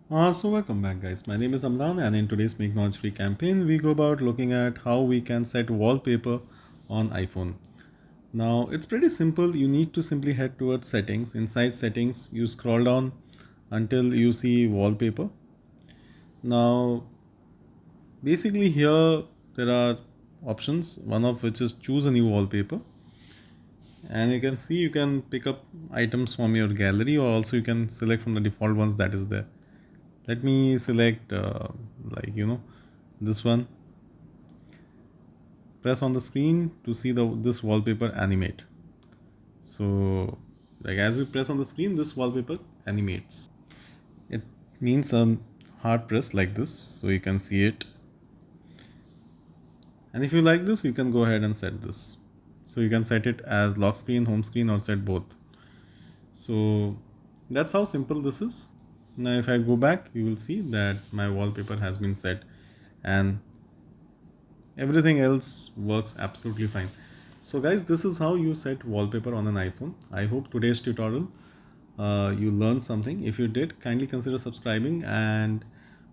So welcome back guys, my name is Amlan and in today's Make Noise Free campaign we go about looking at how we can set wallpaper on iPhone. Now it's pretty simple, you need to simply head towards settings. Inside settings you scroll down until you see wallpaper. Now basically here there are options, one of which is choose a new wallpaper, and you can see you can pick up items from your gallery or also you can select from the default ones that is there. Let me select this one. Press on the screen to see this wallpaper animate. So like as you press on the screen, this wallpaper animates. It means a hard press like this so you can see it, and if you like this you can go ahead and set this. So you can set it as lock screen, home screen, or set both. So that's how simple this is. Now if I go back, you will see that my wallpaper has been set and everything else works absolutely fine. So guys, this is how you set wallpaper on an iPhone. I hope today's tutorial you learned something. If you did, kindly consider subscribing and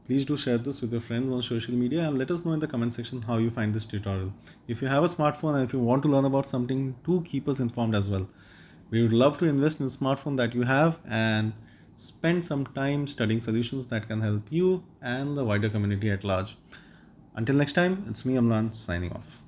please do share this with your friends on social media and let us know in the comment section how you find this tutorial. If you have a smartphone and if you want to learn about something, do keep us informed as well. We would love to invest in the smartphone that you have and spend some time studying solutions that can help you and the wider community at large. Until next time, it's me, Amlan, signing off.